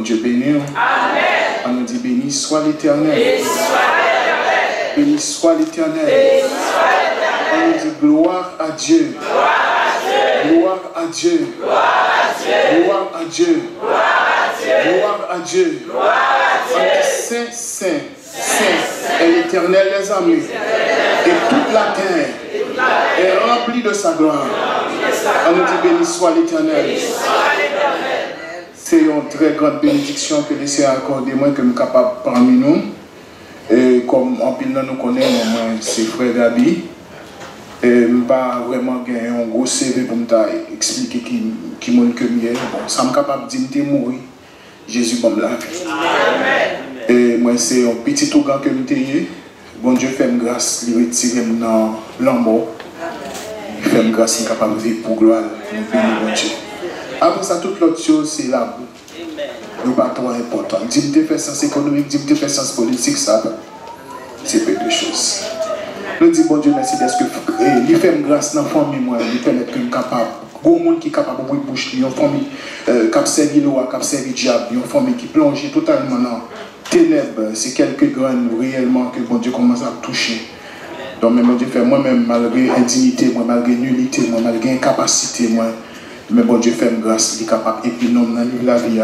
Dieu béni. Amen. On nous dit béni soit l'Éternel. Béni soit l'Éternel. On nous dit gloire à Dieu. Gloire à Dieu. Gloire à Dieu. Gloire à Dieu. Saint, Saint, Saint est l'Éternel des armées. Et toute la terre est remplie de sa gloire. On nous dit béni soit l'Éternel. C'est une très grande bénédiction que le Seigneur a accordé moi que je suis capable parmi nous. Et comme en pile nous connaissons, moi c'est frère Gabi. Et je n'ai pas vraiment gagné un gros CV pour m'expliquer qui m'a que mieux. Bon, ça me capable de dire que je mourir. Jésus bon la vie. Et moi c'est un petit ougan que je suis. Bon Dieu fait me grâce, il retire dans l'amour. Il fait me grâce, il est capable de vivre pour gloire. Nous bénissons bon Dieu. Après ça, toute l'autre chose, c'est là. Nous pas trop important. Dis-moi de faire sens économique, dis-moi de faire sens politique, ça, c'est peu de choses. Nous disons, bon Dieu, merci parce que il fait grâce dans la famille, moi, il fait être capable. Il y a des gens qui sont capables de boucher, il y a une famille qui a servi l'eau, qui a servi le diable, il y a une famille qui plonge totalement dans ténèbres. C'est quelques graines réellement que bon Dieu commence à toucher. Donc, mon Dieu fait moi-même, malgré indignité, moi, malgré nullité, moi, malgré incapacité, moi. Mais bon Dieu fait grâce, il est capable et puis nous dans la vie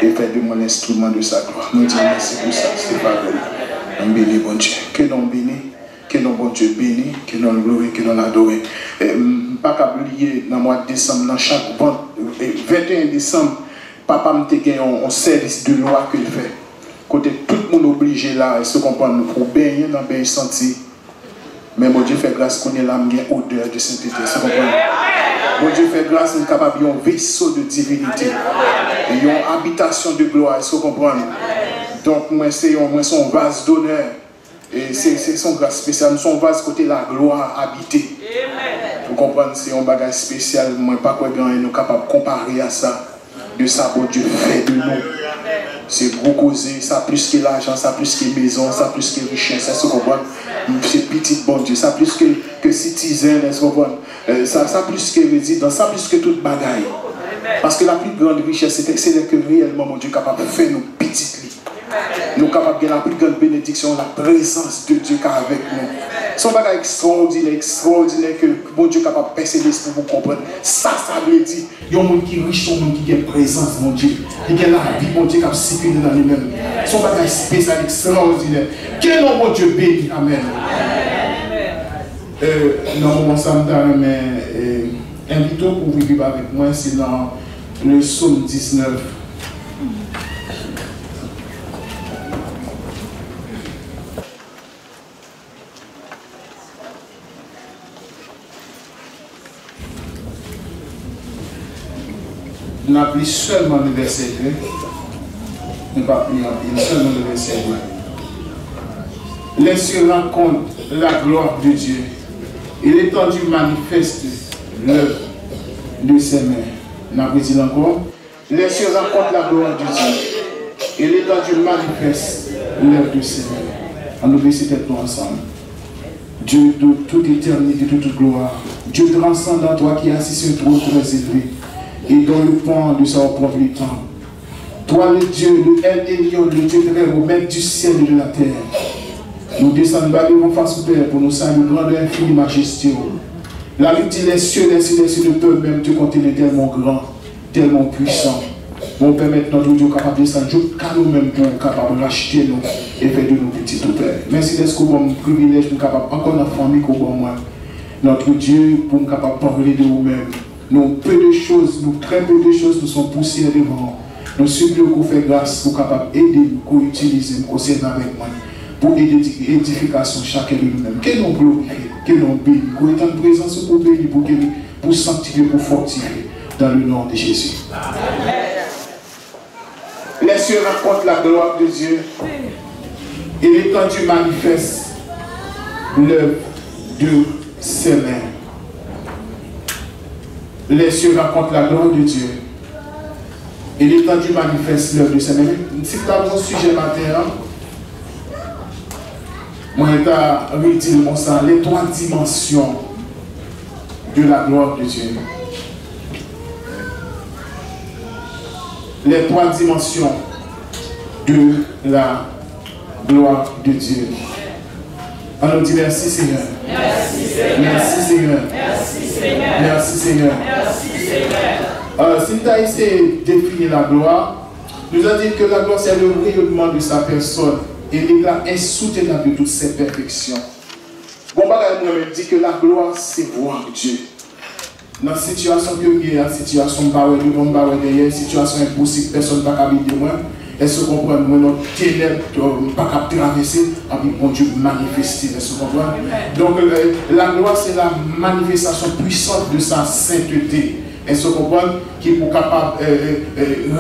et fait de moi l'instrument de sa gloire. Nous disons merci pour ça, c'est pas vrai. Nous bénissons bon Dieu. Que nous bénissons, que nous bon Dieu bénisse, que nous glorifions, que nous adorons. Pas qu'à oublier dans le mois de décembre, dans chaque 21 décembre, papa m'a gagné un service de loi qu'il fait. Côté tout le monde obligé là, et se comprendre pour baigner dans le senti. Mais mon Dieu fait grâce qu'on est là, il y a une odeur de sainteté. Se comprendre. Bon Dieu fait grâce, nous sommes capables d'un vaisseau de divinité. Et une habitation de gloire, est-ce que vous comprenez? Donc, moi, c'est son vase d'honneur. Et c'est son grâce spéciale. Nous sommes vase côté la gloire habitée. Vous comprenez? C'est un bagage spécial. Moi, pas quoi bien, nous sommes capables de comparer à ça. De ça, bon Dieu fait de nous. C'est gros causé, ça plus que l'argent, ça plus que maison, ça plus que richesse, est-ce que vous comprenez? C'est petit bon Dieu, ça plus que citizen, est-ce que vous comprenez? Ça plus que résident, ça plus que toute bagaille. Parce que la plus grande richesse, c'est que réellement mon Dieu est capable de faire nos petites lits. Nous sommes capables de la plus grande bénédiction, la présence de Dieu qui est avec nous. C'est un bagage extraordinaire que bon Dieu est capable de percer l'esprit pour vous comprendre. Ça veut dire, il y a un monde qui est riche, un monde qui a une présence, mon Dieu. Il y a la vie, mon Dieu, qui a circulé dans lui-même. C'est un bagage spécial, extraordinaire. Quel nom, mon Dieu, béni. Amen. Nous sommes invitons pour vivre avec moi, c'est dans le psaume 19. On a pris seulement le verset 2. On n'a pas pris seulement le verset 2. Les cieux racontent la gloire de Dieu. Et l'étendue manifeste l'œuvre de ses mains. On a pris encore. Les cieux racontent la gloire de Dieu. Et l'étendue manifeste l'œuvre de ses mains. On oublie cette nous ensemble. Dieu de toute éternité, de toute gloire. Dieu transcendant toi qui es assis sur un trône très élevé. Et dans le point de sa propre temps. Toi le Dieu, le El Elyon, le Dieu très haut, maître du ciel et de la terre. Nous descendons bas devant face au Père pour nous saluer grandeur infinie majesté. La vie dit les cieux ne peuvent même te contenir tellement grand, tellement puissant. Mon Père, maintenant, notre Dieu capable de descendre, car nous-mêmes pour capable de racheter nous et faire de nous petits au Père. Merci d'être un privilège pour capable encore dans la famille qu'on voit moi. Notre Dieu, pour nous capable de parler de nous-mêmes. Nous peu de choses, nous très peu de choses, nous sommes poussés devant. Nous supplions qu'on fait grâce pour capable aider, qu'on utilise, qu'on serve avec moi. Pour l'édification chacun de nous-mêmes. Que nous glorifions, que nous bénissons, qu'on est en présence pour bénir, pour sanctifier, pour fortifier, dans le nom de Jésus. Amen. Les cieux racontent la gloire de Dieu et l'étendue manifeste l'œuvre de ses mains. Les cieux racontent la gloire de Dieu et l'étendue manifeste l'œuvre de ses mains. Si tu as mon sujet matin, moi, je vais dire les trois dimensions de la gloire de Dieu. Les trois dimensions de la gloire de Dieu. Alors dit merci Seigneur. Merci Seigneur. Merci Seigneur. Merci Seigneur. Merci Seigneur. Merci Seigneur. Si nous avons essayé de définir la gloire, nous avons dit que la gloire c'est le rayonnement de sa personne et l'éclat insoutenable de toutes ses perfections. Bon, moi-même dit que la gloire c'est voir Dieu. Dans la situation que nous avons, la situation devant, derrière, situation impossible, personne ne peut habiter moi. Est-ce que vous comprenez? Notre ténèbres ne pas traverser, et bon Dieu manifester. Est-ce que vous comprenez? Donc la gloire c'est la manifestation puissante de sa sainteté. Est-ce que vous comprenez? Qui est pour capable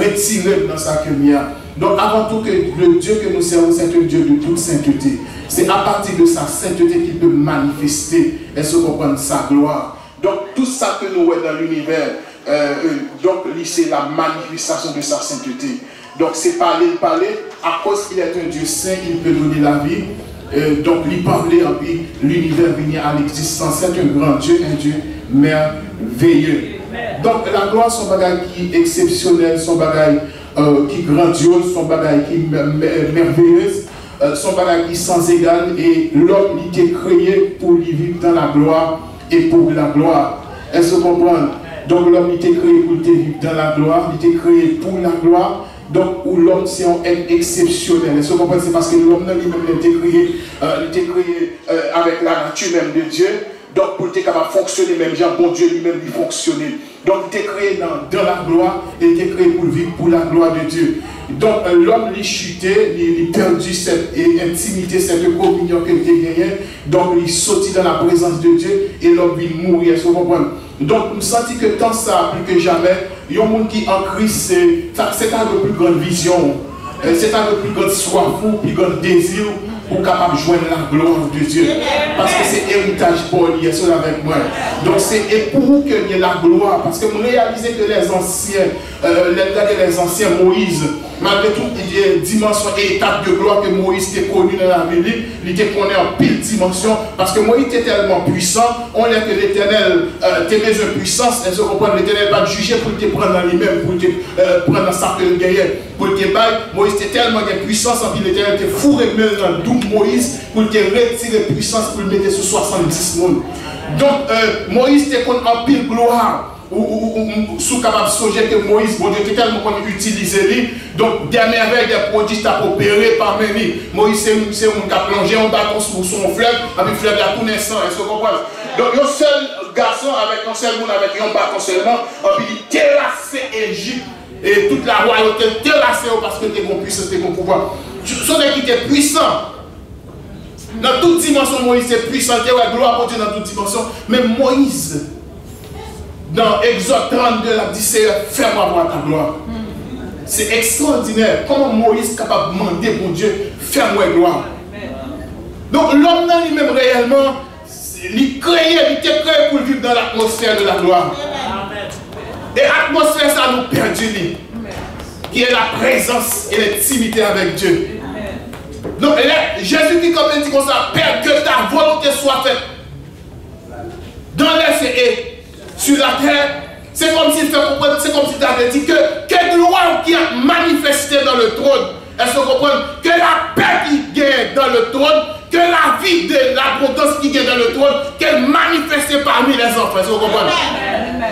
retirer dans sa lumière. Donc avant tout que le Dieu que nous servons, c'est un Dieu de toute sainteté. C'est à partir de sa sainteté qu'il peut manifester. Est-ce que vous comprenez? Sa gloire. Donc tout ça que nous voyons dans l'univers, donc c'est la manifestation de sa sainteté. Donc c'est parler, à cause qu'il est un Dieu saint, il peut donner la vie. Donc lui parler, et puis l'univers venir à l'existence. C'est un grand Dieu, un Dieu merveilleux. Donc la gloire, son bagage qui est exceptionnel, son bagage qui est grandiose, son bagage qui est merveilleuse, son bagage qui est sans égal, et l'homme il est créé pour vivre dans la gloire et pour la gloire. Est-ce que vous comprenez? Donc l'homme il était créé pour vivre dans la gloire, il était créé pour la gloire. Donc où l'homme c'est un être exceptionnel. Est-ce que vous comprenez? C'est parce que l'homme lui-même était créé avec la nature même de Dieu. Donc pour être capable de fonctionner, même Jean, bon Dieu lui-même lui fonctionner. Donc il était créé dans la gloire et il était créé pour vivre pour la gloire de Dieu. Donc l'homme lui chuté, il perdu cette intimité, cette communion qu'il était gagné. Donc il sortit dans la présence de Dieu et l'homme vit mourir. Est-ce que vous comprenez? Donc nous sentons que tant ça, plus que jamais, il y a un monde qui en Christ, c'est un peu plus grande vision, c'est un peu plus grande soif, plus grand désir pour capable de joindre la gloire de Dieu. Parce que c'est héritage pour lui, est-ce que avec moi? Donc c'est pour vous qu'il y ait la gloire. Parce que vous réalisez que les anciens Moïse, malgré tout, il y a une dimension et étape de gloire que Moïse était connu dans la Bible. Il était connu en pile dimension. Parce que Moïse était tellement puissant, on est que l'Éternel était besoin de puissance. Est-ce que vous comprenez? L'Éternel va te juger pour te prendre dans lui-même, pour te prendre dans sa guerrière, pour te bailler. Moïse était tellement de puissance, en puis l'Éternel était fourré dans le double Moïse pour te retirer puissance, pour le mettre sur 70 monde. Donc Moïse était connu en pile gloire. Ou sous capable de songer que Moïse, bon Dieu, était tellement qu'on utilise lui. Donc, des merveilles, des prodiges, t'as opéré par lui. Moïse, c'est un qui a plongé un bâton sur son fleuve, avec le fleuve de la tout naissant. Est-ce que vous comprenez? Donc, un seul garçon avec un seul monde avec un bâton seulement, puis il terrassé Égypte et toute la royauté terrassé parce que t'es bon puissance, t'es bon pouvoir. Son qui était puissant. Dans toute dimension, Moïse est puissant, il y a gloire pour Dieu dans toute dimension. Mais Moïse, dans Exode 32, la dit Seigneur, fais-moi voir ta gloire. C'est extraordinaire. Comment Moïse est capable de demander pour Dieu, fais-moi gloire. Donc l'homme dans lui-même réellement, il était créé pour vivre dans l'atmosphère de la gloire. Et l'atmosphère, ça nous perdu, qui est la présence et l'intimité avec Dieu. Donc Jésus qui comme il dit comme ça, Père, que ta volonté soit faite dans les et sur la terre. C'est comme si tu avais dit que quelle gloire qui a manifesté dans le trône. Est-ce que vous comprenez? Que la paix qui gagne dans le trône, que la vie de l'abondance qui gagne dans le trône, qu'elle manifeste parmi les enfants. Est-ce que vous comprenez?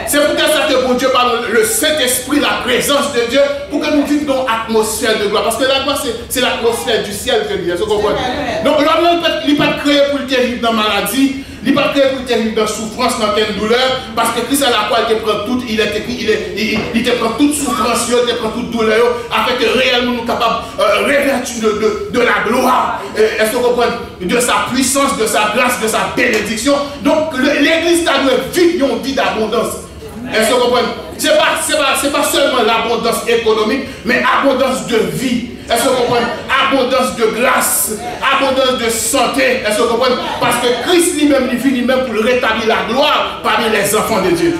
C'est pour ça que pour Dieu parle le Saint-Esprit, la présence de Dieu, pour que nous vivions dans l'atmosphère de gloire. Parce que la gloire, c'est l'atmosphère du ciel que dit. Est-ce que vous comprenez? Donc l'homme n'est pas créé pour le vivre dans la maladie. Il n'est pas créé pour vivre dans la souffrance, dans quelle douleur, parce que Christ à la croix, il te prend toute, il te prend toute souffrance, il te prend toute douleur, afin que réellement nous sommes capables de revêtir de la gloire. Est-ce que vous comprenez? De sa puissance, de sa grâce, de sa bénédiction. Donc l'église doit vivre une vie d'abondance. Est-ce que vous comprenez? Ce n'est pas seulement l'abondance économique, mais abondance de vie. Est-ce que vous comprenez? Abondance de grâce, abondance de santé. Est-ce que vous comprenez? Parce que Christ lui-même, il vit lui-même pour rétablir la gloire parmi les enfants de Dieu.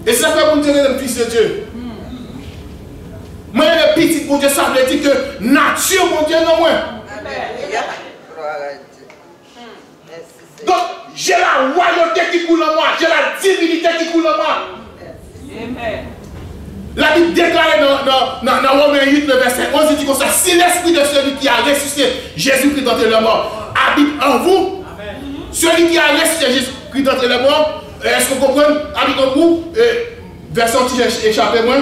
Et c'est ça que vous direz le Fils de Dieu. Moi, le petit pour Dieu, ça veut dire que nature, mon Dieu, non moins. Donc, j'ai la royauté qui coule en moi, j'ai la divinité qui coule en moi. La Bible déclare dans Romains 8, le verset 11, il dit comme ça, si l'esprit de celui qui a ressuscité Jésus-Christ d'entre les morts habite en vous, celui qui a ressuscité Jésus-Christ d'entre les morts, est-ce que vous comprenez, habite en vous, verset qui échappé moi,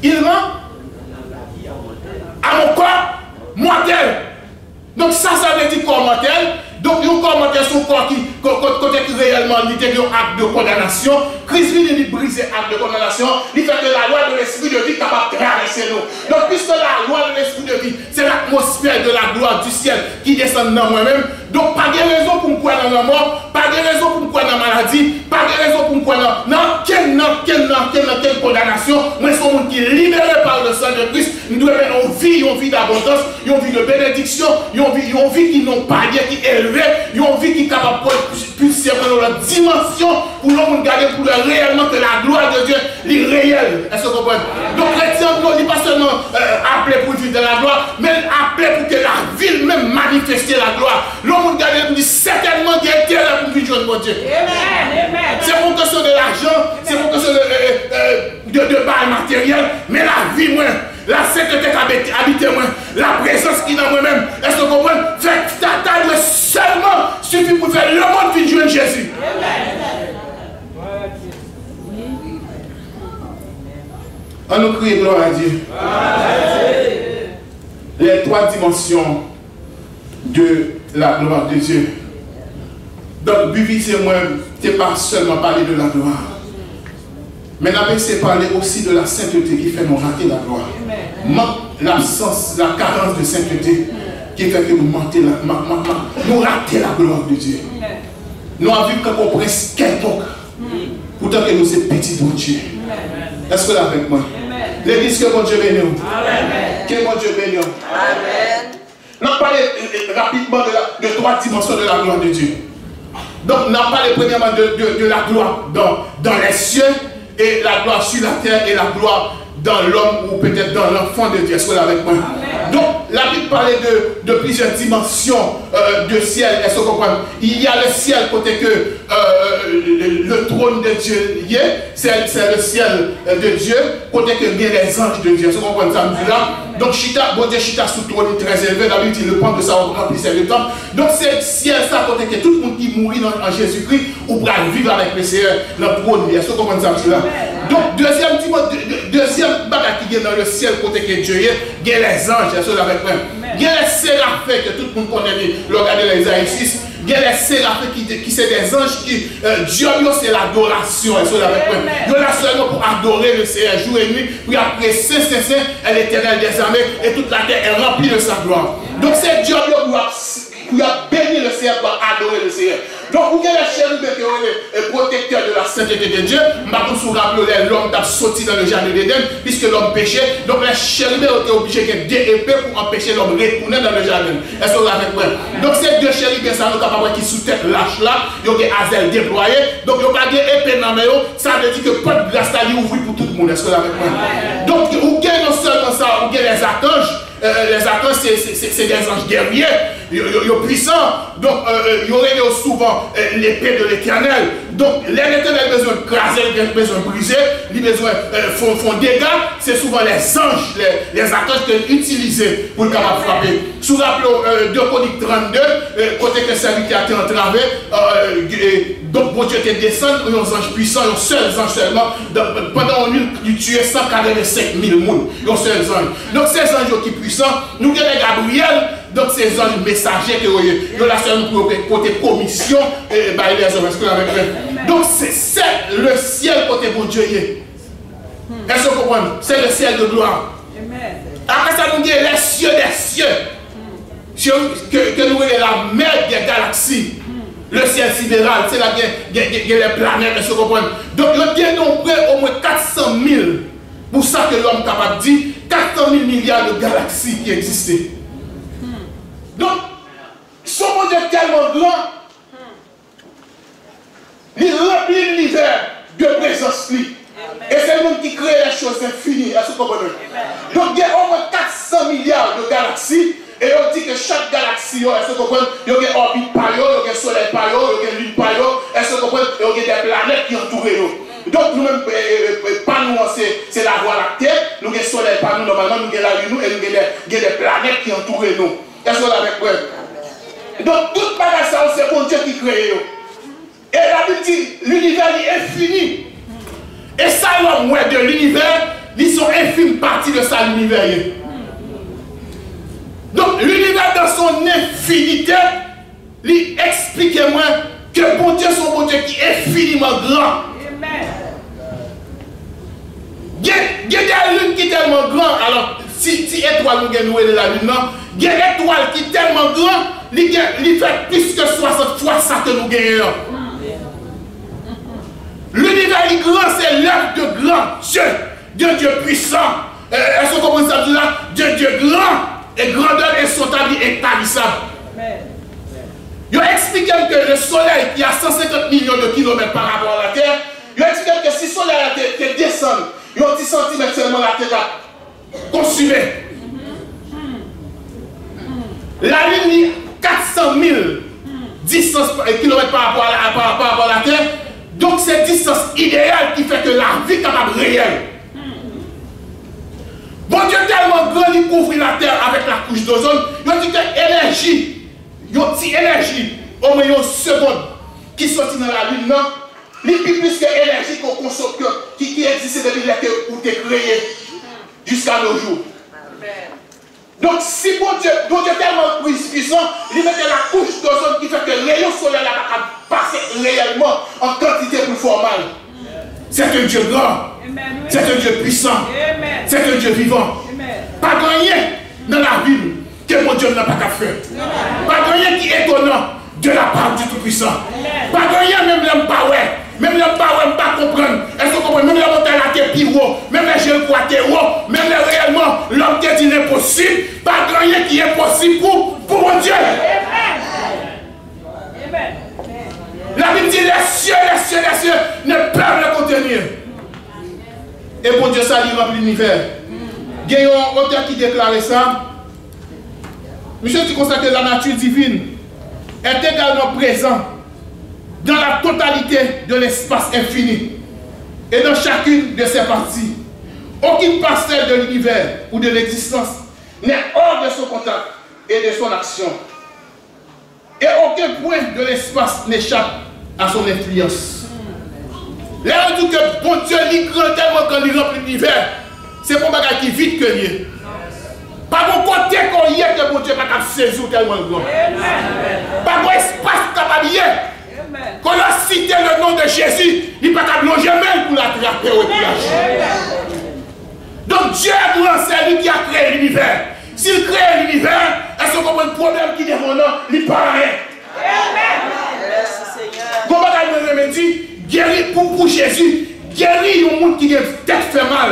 il rend à mon corps mortel. Donc ça veut dire corps mortel. Donc, il y a un corps mortel, son corps qui réellement un acte de condamnation. Christ vient de briser l'acte de condamnation. Il fait que la loi de l'esprit de vie est capable de traverser nous. Donc, puisque la loi de l'esprit de vie, c'est l'atmosphère de la gloire du ciel qui descend dans moi-même. Donc, pas de raison pour me croire dans la mort, pas de raison pour me croire dans la maladie, pas de raison pour me croire dans quelle condamnation. Moi, je suis un monde qui est libéré par le sang de Christ. Nous devons avoir une vie d'abondance, une vie de bénédiction, une vie qui n'ont pas lieu, qui est élevée, une vie qui est capable de pulser dans la dimension pour l'homme garder pour réellement que la gloire de Dieu est réelle. Est-ce que vous comprenez? Donc, chrétien, il n'est pas seulement appelé pour vivre de la gloire, mais appelé pour que la ville même manifeste la gloire. L'homme garder dit certainement qu'il y a intérêt pour vivre de mon Dieu. C'est pour question de l'argent, c'est pour question de bail matériel, mais la vie, moi. La sainteté qui habite moi, la présence qui est dans moi-même. Est-ce que vous comprenez? Fait tata doit seulement suffit pour faire le monde qui joue Jésus. On nous crie gloire à Dieu. Les trois dimensions de la gloire de Dieu. Donc, Bibi, c'est moi, tu n'es pas seulement parler de la gloire. Mais c'est parler aussi de la sainteté qui fait nous rater la gloire. L'absence, la carence de sainteté qui fait que nous rater la gloire de Dieu. Nous avons vu qu'on prince quelconque. Pourtant que nous sommes petits pour Dieu. Est-ce que vous êtes avec moi? L'église que mon Dieu bénisse. Que mon Dieu bénisse. Nous allons parler rapidement de trois dimensions de la gloire de Dieu. Donc nous allons parler premièrement de la gloire dans les cieux. Et la gloire sur la terre et la gloire dans l'homme ou peut-être dans l'enfant de Dieu. Est-ce que vous êtes avec moi? Donc, la Bible parlait de plusieurs dimensions de ciel. Est-ce que vous comprenez? Il y a le ciel côté que le trône de Dieu y est. C'est le ciel de Dieu. Côté que bien les anges de Dieu. Est-ce que vous comprenez ça? Donc, bon Dieu, Chita sous trône très élevé. La Bible dit le point de ça remplissait le temps. Donc, c'est le ciel, ça, côté que tout le monde qui mourit en Jésus-Christ ou pour vivre avec le Seigneur dans le trône. Est-ce que vous comprenez ça? Donc, deuxième bagage qui est dans le ciel, côté que Dieu est, il y a les anges, est-ce que vous avec moi? Il y a les séraphins, que tout le monde connaît, regardez les Isaïe 6. Il y a les séraphins qui sont des anges qui, Dieu, c'est l'adoration, est-ce que vous avec moi? Il y a seulement pour adorer le Seigneur jour et nuit, puis après Saint, est l'éternel des armées, et toute la terre est remplie de sa gloire. Donc, c'est Dieu qui a béni le Seigneur pour adorer le Seigneur. Donc, vous avez les chérubins qui sont protecteurs de la sainteté de Dieu. Maintenant, vous vous rappelez, l'homme a sorti dans le jardin d'Éden, puisque l'homme péchait. Donc, les chérubins ont été obligés de des épées pour empêcher l'homme de retourner dans le jardin. Est-ce que vous avez compris? Donc, ces deux chérubins, ça nous capables qui sous-tête lâche là, ils ont des azelles déployés. Donc, ils n'ont pas d'épée dans les mains. Ça veut dire que pas de grâce à lui ouvrir pour tout le monde. Est-ce que vous avez compris? Donc, vous avez non seulement ça, vous avez les archanges. Les archanges, c'est des anges guerriers, ils sont puissants, donc ils auraient souvent l'épée de l'éternel. Donc, l'éternel a besoin de craser, il a besoin de briser, il a besoin de faire dégâts. C'est souvent les anges, les archanges qui sont utilisés pour le capable frapper. Sous rappelons 2 Chroniques 32, côté que celui qui a été entravé, donc bon Dieu te descend, il y a un ange puissant, il y a un seul ange seulement. Pendant une nuit, il tuait 145 000 personnes. Il y a un seul ange. Donc, ces anges qui sont puissants, nous avons Gabriel. Donc, ces anges messagers qui ont la seule pour côté commission et les hommes. Donc, c'est le ciel côté bon Dieu. Est-ce que vous comprenez? C'est le ciel de gloire. Après ça, nous avons les cieux des cieux. Que nous avons la mer des galaxies. Le ciel sidéral, c'est là qu'il y a les planètes. Est-ce que vous comprenez? Donc, il y a au moins 400 000. Pour ça que l'homme capable de dire 400 000 milliards de galaxies qui existaient. Donc, son monde est tellement grand, il remplit l'univers de présence. Et c'est le monde qui crée les choses infinies. Est-ce que vous comprenez? Donc, il y a au moins 400 milliards de galaxies. Et on dit que chaque galaxie, est-ce que vous comprenez? Il y a une orbite par eux, il y a un soleil par eux, il y a une lune par eux. Est-ce que vous comprenez? Il y a des planètes qui entourent eux. Donc, nous-mêmes, pas nous, c'est la voie lactée. Nous avons le soleil par nous, normalement, nous avons la lune et nous avons des planètes qui entourent nous. Est-ce que vous avez compris? Donc, toute bagage, c'est bon Dieu qui crée. Et la Bible dit, l'univers est infini. Et ça, l'homme de l'univers, ils sont infimes parties de ça, l'univers. Donc, l'univers dans son infinité, lui expliquez-moi que bon Dieu, son bon Dieu qui est infiniment grand. Il y a une lune qui est tellement grande. Alors, si étoile nous gagnons de la lune, non, il y a une étoile qui est tellement grande, il fait plus que 60 fois ça que nous gagnons. L'univers est grand, c'est l'œuvre de grand Dieu, Dieu puissant. Est-ce que vous comprenez ça là? Dieu grand, et grandeur et son établi établissable. Il a expliqué que le soleil qui a 150 millions de kilomètres par rapport à la Terre, il a expliqué que si le soleil descend, il y a 10 cm seulement la Terre a consumé. La Lune, 400 000 kilomètres par rapport à la Terre. Donc c'est une distance idéale qui fait que la vie est capable réelle. Bon Dieu tellement grand, il couvre la terre avec la couche d'ozone. Il dit que l'énergie, il y a une petite énergie, au moins une seconde, qui sortit dans la lune, non? Il y a plus que l'énergie qu'on consomme, qui existe depuis où tu es créé jusqu'à nos jours. Donc si bon Dieu est tellement puissant, il met la couche d'ozone qui fait que le rayon solaire n'a pas passé réellement en quantité plus formale. C'est un Dieu grand. C'est un Dieu puissant. C'est un Dieu vivant. Pas rien dans la Bible que mon Dieu n'a pas qu'à faire. Pas rien qui est étonnant de la part du Tout-Puissant. Pas rien, même l'homme pas ouais. Même l'homme pas ouais, pas comprendre. Est-ce que vous comprenez? Même l'homme la terre plus haut. Même les jeunes croient que haut. Même réellement, l'homme qui dit l'impossible. Pas rien qui est possible pour mon Dieu. La Bible dit les cieux ne peuvent le contenir. Et pour Dieu, ça lui remplit l'univers. Il y a un auteur qui déclarait ça. Monsieur, tu constates que la nature divine est également présente dans la totalité de l'espace infini et dans chacune de ses parties. Aucune parcelle de l'univers ou de l'existence n'est hors de son contact et de son action. Et aucun point de l'espace n'échappe à son influence. Là, on dit que bon Dieu, il grand tellement quand il remplit l'univers, c'est pour bagage qui vite que lié. Pas mon côté qu'on y est que bon Dieu n'a pas saisir tellement grand. Pas mon espace capable y est. Quand on a cité le nom de Jésus, il n'a pas qu'à plonger même pour l'attraper au piège. Donc Dieu est grand, c'est lui qui a créé l'univers. S'il crée l'univers, est-ce qu'on comprend le problème qui est devant nous? Il paraît. Comment on a dit, guérir pour Jésus, guérir un monde qui a tête fait mal.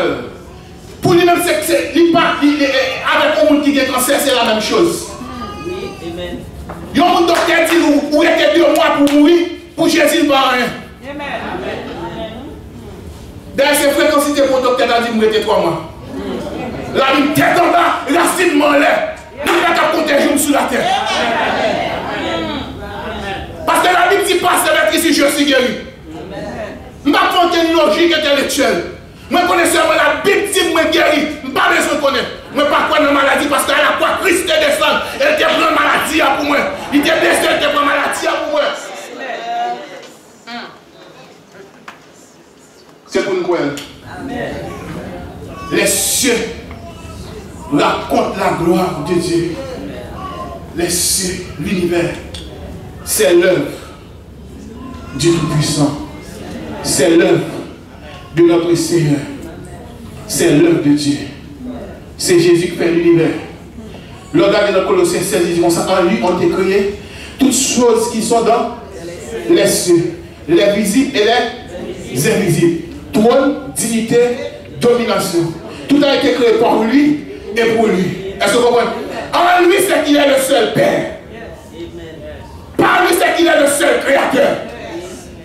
Pour lui-même, avec un monde qui a cancer, c'est la même chose. Il y a un monde docteur qui dit, où est-ce 2 mois pour mourir, pour Jésus, il ne part rien. D'ailleurs, c'est vrai quand c'était pour le docteur, il a dit, vous mettez 3 mois. La Bible tête en bas, racine m'en l'air. Il n'a qu'à protéger sous la terre. Parce que la Bible dit pas, c'est ici, je suis guéri. Je ne vais pas prendre une logique intellectuelle. Je connais seulement la Bible dit que je suis guéri. Je n'ai pas besoin de connaître. Je ne vais pas connaître la maladie parce qu'à la fois Christ est descendu. Elle était prendre maladie pour moi. Il était blessé, elle était prendre maladie pour moi. C'est pour nous croire. Les cieux racontent la gloire de Dieu. Les cieux, l'univers, c'est l'œuvre du Tout-Puissant. C'est l'œuvre de notre Seigneur. C'est l'œuvre de Dieu. C'est Jésus qui fait l'univers. Le regardez dans Colossiens 16, il dit comme ça, en lui ont été créées toutes choses qui sont dans les cieux, les visibles et les invisibles. Trône, dignité, domination. Tout a été créé par lui et pour lui. Est-ce que vous comprenez? En lui, c'est qu'il est le seul Père. Par lui, c'est qu'il est le seul Créateur.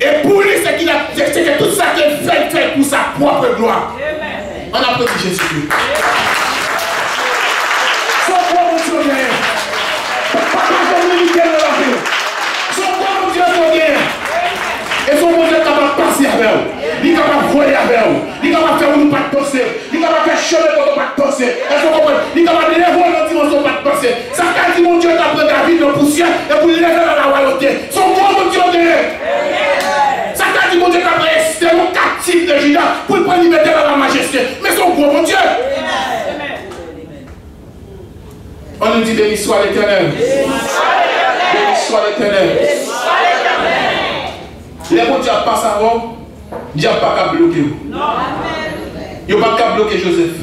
Et pour lui, c'est que tout ça qu'il fait pour sa propre gloire. On applaudit Jésus. Son propre Dieu. avancé. Ça qu'a dit mon Dieu t'a pris David dans la poussière et pour le lever dans la royauté. Son gros mon Dieu de ça qu'a dit mon Dieu t'a pris Esther, mon captif de Juda, pour le prendre liberté dans la majesté. Mais son gros mon Dieu. On nous dit béni soit l'Éternel. Béni soit l'Éternel. Les bons diables passent avant, diable pas qu'à bloquer. Il n'y a pas qu'à bloquer Joseph.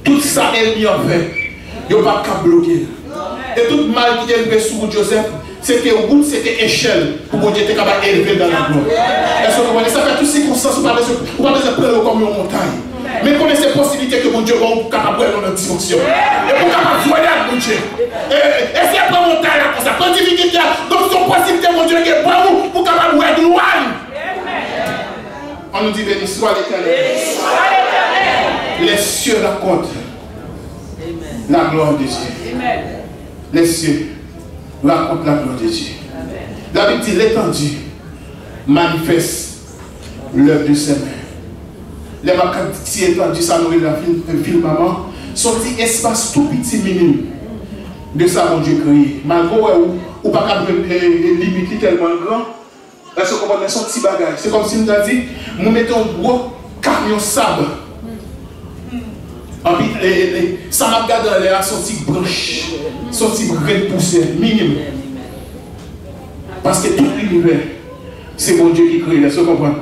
Tout ça est mis en fait. Il n'y a pas qu'à bloquer. Et tout mal qui est élevé sur Joseph, c'était route, c'était échelle pour que Dieu était capable d'élever dans la gloire. Est-ce que vous comprenez? Ça fait toutes circonstances, vous ne pouvez pas prendre comme une montagne. Mais connaissez la possibilité que mon Dieu va capable de dans notre dimension. Et pour capable de voyer à mon Dieu. Et c'est après montagne là, comme ça, pas de difficulté. Donc son possibilité, mon Dieu, qui est pour vous, pour capable de voir gloire. On nous dit béni soit l'Éternel. Les cieux racontent la gloire de Dieu. Les cieux racontent la gloire de Dieu. La Bible dit l'étendue manifeste l'œuvre de ses mains. Les macaques si étendus, ça nourrit la ville maman, sont des espaces tout petits minime de ça mon Dieu créé. Malgré ou pas limiter tellement grand, est-ce qu'on va son petit bagage. C'est comme si nous avons dit, nous mettons un gros camion sable. Ça m'a gardé dans l'air, sorti branche, sorti grain de poussière, minime. Parce que tout l'univers, c'est mon Dieu qui crée, est-ce que vous comprenez?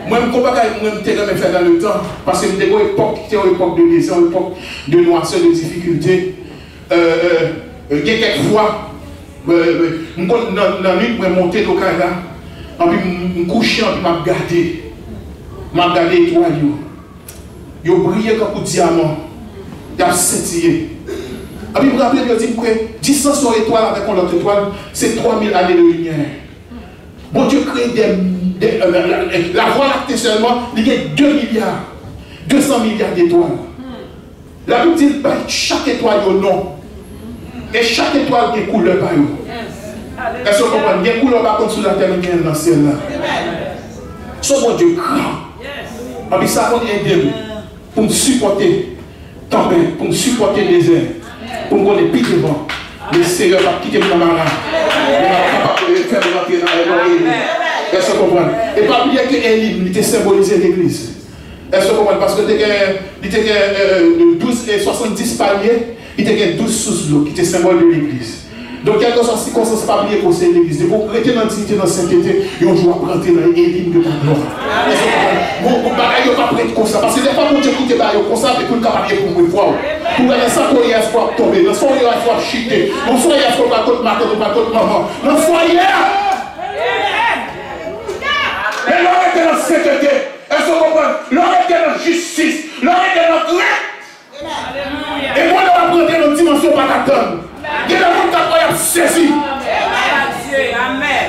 Moi, je ne comprends pas que je faire dans le temps, parce que c'était une époque de désert, une époque de noirceur, de difficulté. Quelquefois, dans la nuit, je montais au Canada, je me couchais, je me regardais les étoiles. Ils brillaient comme un diamant, ils ont scintillé. Je me rappelle, je dis que distance sur l'étoile avec l'autre étoile, c'est 3000 années de lumière. Bon Dieu crée la Voie lactée seulement, il y a 200 milliards d'étoiles. La Bible dit que chaque étoile a un nom. Et chaque étoile a une couleur. Est-ce que vous comprenez? Il y a une couleur par contre sur la terre, il y a dans le ciel là. C'est mon Dieu grand. Et ça va aider pour nous supporter tempête, pour nous supporter les désert, pour nous connaître pire devant. Le Seigneur va quitter mon maman. Il va capable de faire rentrer dans les gens. Est-ce que vous comprenez? Et pas oublier que Élie était symbolisé l'église. Est-ce que vous comprenez? Parce que il était 12 et 70 paliers, il était 12 sous l'eau qui était symbole de l'église. Donc, quelque chose qui ne pas oublier pour c'est l'église. Il faut rester dans la dignité, dans la sainteté, et on doit rentrer dans l'élime de ta gloire. Est-ce que vous comprenez? Mon bagage n'est pas prêt comme ça. Parce que des fois, mon Dieu qui te bagage comme ça, et pour le capable pour me voir. Pour gagner ça, pour y aller, il faut tomber. Dans son foyer, il faut chuter. Dans son foyer, il faut pas contre ma tête ou pas contre maman. Dans son foyer. Mais l'on était dans la sainteté. Est-ce que vous comprenez? L'on était dans la justice. L'on était dans la grève. Et moi, on va prendre dans une dimension pas d'attendre. Il y a des gens qui ont saisi. Amen.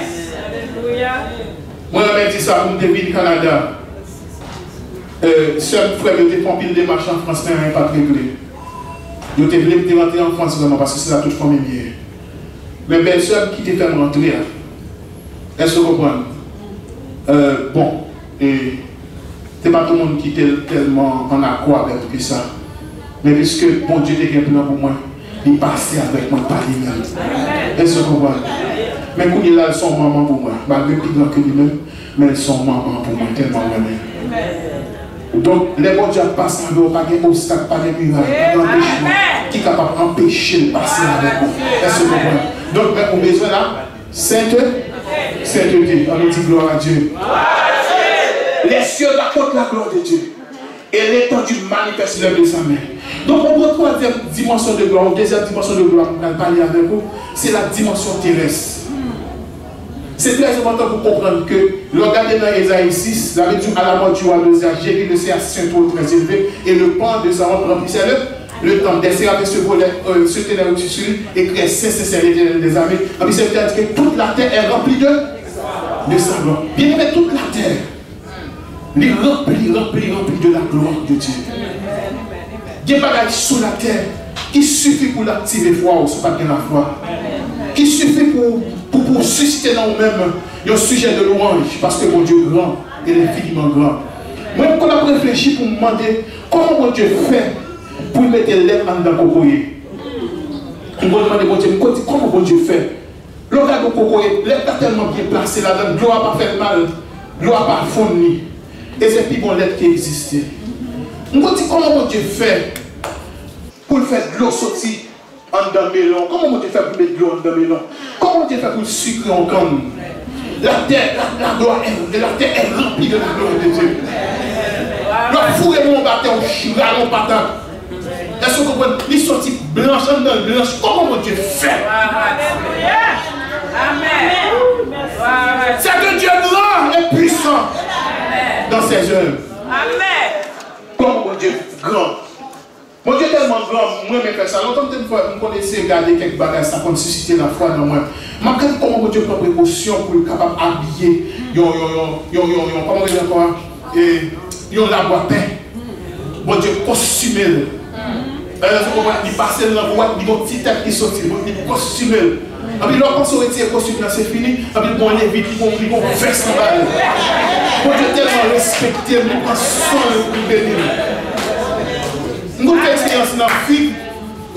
Moi, je dis ça pour me dévier au Canada. Seul frère, il était en pile de marches en France, mais il n'est pas réglé. Il était venu rentrer en France vraiment parce que c'est la toute famille. Mais belle soeur qui était fait rentrer. Est-ce que vous comprenez? Bon, et c'est pas tout le monde qui était tellement en accord avec ça. Mais puisque bon Dieu était un plan pour moi, il passait avec moi par lui-même. Est-ce que vous comprenez? Mais quand il a son maman pour moi, malgré plus grand que lui-même, mais elles sont maman pour moi, tellement moi-même. Donc, les bons dieux passent avec vous, pas de obstacle, pas de miracle, pas d'empêchement, qui est capable d'empêcher de passer avec vous. Est-ce que vous comprenez? Donc, on a besoin là, sainteté, on nous dit gloire à Dieu. Les cieux racontent la gloire de Dieu. Et l'étendue manifeste l'œuvre de sa main. Donc, on prend troisième dimension de gloire, deuxième dimension de gloire, on va parler avec vous, c'est la dimension terrestre. C'est très important pour comprendre que, regardez dans Ésaïe 6, la dit à la mort du roi Josia, Jérémie de ses ascensions très élevés, et le pan de sa robe remplissait le temple. Des séraphes se volaient, se tenaient au-dessus de lui, et criaient c'est l'éternel des armées. Et puis c'est peut-être que toute la terre est remplie de sa gloire. Bien aimé, toute la terre. Il remplit de la gloire de Dieu. Il y a des bagages sur la terre qui suffit pour l'activer foi ou pas la foi. Qui suffit pour susciter dans nous-mêmes un sujet de louange parce que mon Dieu est grand et infiniment grand. Moi, quand on a réfléchi pour me demander comment mon Dieu fait pour mettre l'air en dans le cocoyer. On va demander bon Dieu, comment bon Dieu fait? Le gars de Coco, il est tellement bien placé là-dedans, l'eau n'a pas fait mal, l'eau n'a pas fourni. Et c'est plus bon l'être qui existe. On va dire comment bon Dieu fait pour faire de l'eau sortir en dans le melon. Comment bon Dieu fait pour mettre de l'eau en dans le melon? Comment bon Dieu fait pour le sucre en canne? La terre est remplie de la gloire de Dieu. Le four et mon bâton, mon patate. Est-ce que vous comprenez? Il sortit blanche dans le blanche. Comment mon Dieu fait? Amen. C'est que Dieu grand et puissant dans ses œuvres. Amen. Comment mon Dieu grand? Mon Dieu est tellement grand, moi je fais ça. Longtemps que je connaissais regarder quelques bagages, ça peut susciter la foi dans moi. Je regarde comment mon Dieu prend précaution pour être capable d'habiller. Comment on dit encore? Yon la boîte. Mon Dieu costumé. Il passe dans la boîte, il y a un petit tête qui sort, il costumé. Et puis lorsqu'on se retire le costume, c'est fini. Et puis bon, on évite, il vont veste en bas. Mon Dieu tellement respecté, il prend soin de bénir. Nous avons expérience dans la fille.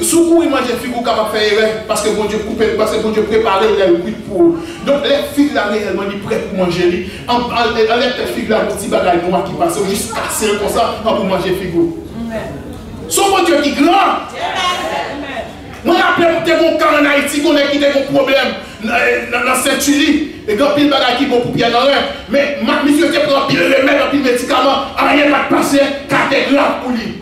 Souvent, il mange des filles qui sont capables de faire parce que bon Dieu coupe, parce que bon Dieu prépare les cuits pour. Donc, les filles là, réellement, ils sont prêtes pour manger. Enlève les filles là, les petits bagages noirs qui passent, juste casser comme ça, pour manger les filles. Son bon Dieu qui est grand. Moi, je rappelle mon camp en Haïti, qu'on a quitté mon problème dans Saint-Julie. Et quand il y a des bagages qui vont pour bien dans l'air. Mais monsieur qui prend pile remède, pile médicament, rien ne va passer, car c'est grave pour lui.